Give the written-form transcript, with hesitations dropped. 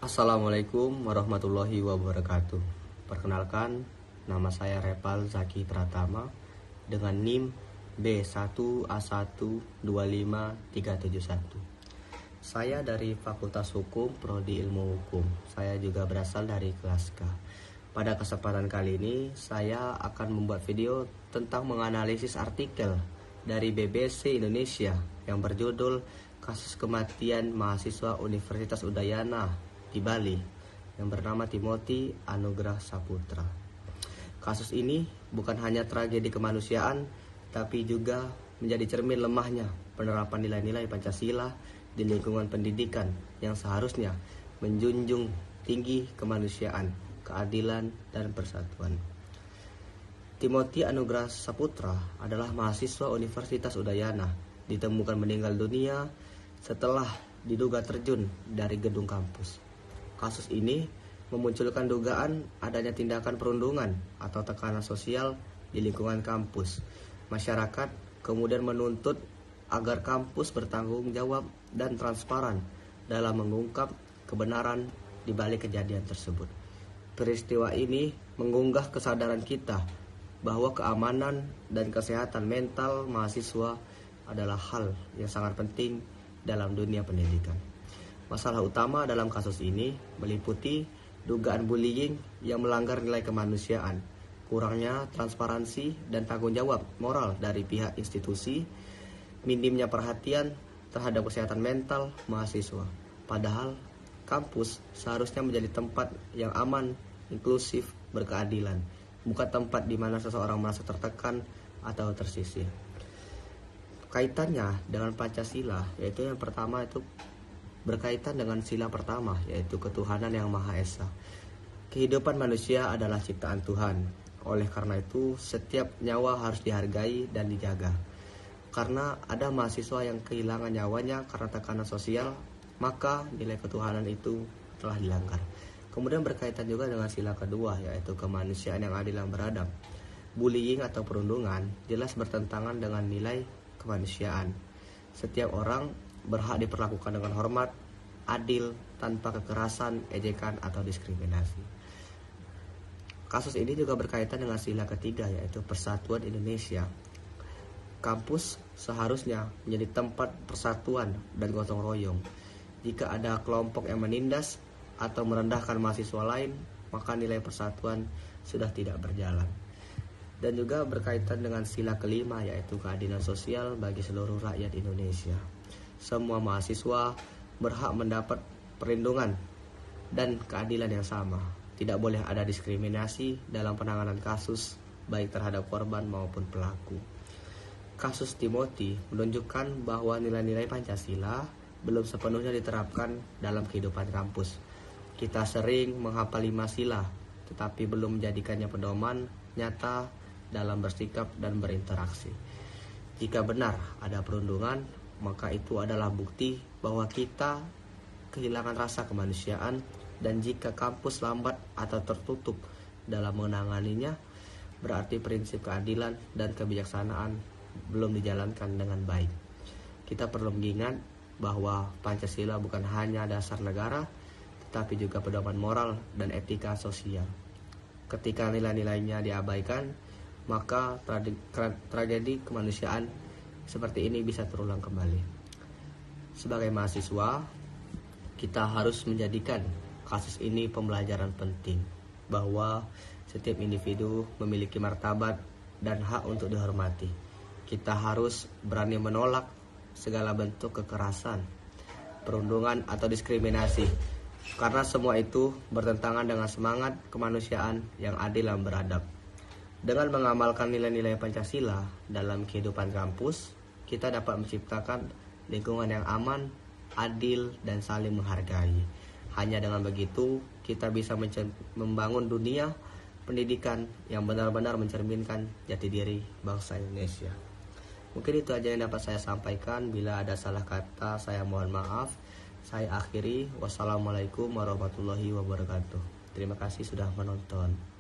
Assalamualaikum warahmatullahi wabarakatuh. Perkenalkan, nama saya Repal Zaki Pratama dengan NIM B1A125371. Saya dari Fakultas Hukum Prodi Ilmu Hukum. Saya juga berasal dari kelas K. Pada kesempatan kali ini, saya akan membuat video tentang menganalisis artikel dari BBC Indonesia yang berjudul Kasus Kematian Mahasiswa Universitas Udayana di Bali yang bernama Timothy Anugrah Saputra. Kasus ini bukan hanya tragedi kemanusiaan, tapi juga menjadi cermin lemahnya penerapan nilai-nilai Pancasila di lingkungan pendidikan yang seharusnya menjunjung tinggi kemanusiaan, keadilan, dan persatuan. Timothy Anugrah Saputra adalah mahasiswa Universitas Udayana, ditemukan meninggal dunia setelah diduga terjun dari gedung kampus. Kasus ini memunculkan dugaan adanya tindakan perundungan atau tekanan sosial di lingkungan kampus. Masyarakat kemudian menuntut agar kampus bertanggung jawab dan transparan dalam mengungkap kebenaran di balik kejadian tersebut. Peristiwa ini mengunggah kesadaran kita bahwa keamanan dan kesehatan mental mahasiswa adalah hal yang sangat penting dalam dunia pendidikan. Masalah utama dalam kasus ini meliputi dugaan bullying yang melanggar nilai kemanusiaan, kurangnya transparansi dan tanggung jawab moral dari pihak institusi, minimnya perhatian terhadap kesehatan mental mahasiswa. Padahal kampus seharusnya menjadi tempat yang aman, inklusif, berkeadilan, bukan tempat di mana seseorang merasa tertekan atau tersisih. Kaitannya dengan Pancasila, yaitu yang pertama itu berkaitan dengan sila pertama, yaitu ketuhanan yang Maha Esa. Kehidupan manusia adalah ciptaan Tuhan. Oleh karena itu, setiap nyawa harus dihargai dan dijaga. Karena ada mahasiswa yang kehilangan nyawanya karena tekanan sosial, maka nilai ketuhanan itu telah dilanggar. Kemudian berkaitan juga dengan sila kedua, yaitu kemanusiaan yang adil dan beradab. Bullying atau perundungan jelas bertentangan dengan nilai kemanusiaan. Setiap orang berhak diperlakukan dengan hormat, adil, tanpa kekerasan, ejekan, atau diskriminasi. Kasus ini juga berkaitan dengan sila ketiga, yaitu persatuan Indonesia. Kampus seharusnya menjadi tempat persatuan dan gotong royong. Jika ada kelompok yang menindas atau merendahkan mahasiswa lain, maka nilai persatuan sudah tidak berjalan. Dan juga berkaitan dengan sila kelima, yaitu keadilan sosial bagi seluruh rakyat Indonesia. Semua mahasiswa berhak mendapat perlindungan dan keadilan yang sama. Tidak boleh ada diskriminasi dalam penanganan kasus, baik terhadap korban maupun pelaku. Kasus Timothy menunjukkan bahwa nilai-nilai Pancasila belum sepenuhnya diterapkan dalam kehidupan kampus. Kita sering menghafal 5 sila, tetapi belum menjadikannya pedoman nyata dalam bersikap dan berinteraksi. Jika benar ada perundungan, maka itu adalah bukti bahwa kita kehilangan rasa kemanusiaan, dan jika kampus lambat atau tertutup dalam menanganinya, berarti prinsip keadilan dan kebijaksanaan belum dijalankan dengan baik. Kita perlu mengingat bahwa Pancasila bukan hanya dasar negara, tetapi juga pedoman moral dan etika sosial. Ketika nilai-nilainya diabaikan, maka tragedi kemanusiaan seperti ini bisa terulang kembali. Sebagai mahasiswa, kita harus menjadikan kasus ini pembelajaran penting bahwa setiap individu memiliki martabat dan hak untuk dihormati. Kita harus berani menolak segala bentuk kekerasan, perundungan, atau diskriminasi, karena semua itu bertentangan dengan semangat kemanusiaan yang adil dan beradab. Dengan mengamalkan nilai-nilai Pancasila dalam kehidupan kampus, kita dapat menciptakan lingkungan yang aman, adil, dan saling menghargai. Hanya dengan begitu, kita bisa membangun dunia pendidikan yang benar-benar mencerminkan jati diri bangsa Indonesia. Mungkin itu aja yang dapat saya sampaikan. Bila ada salah kata, saya mohon maaf. Saya akhiri. Wassalamualaikum warahmatullahi wabarakatuh. Terima kasih sudah menonton.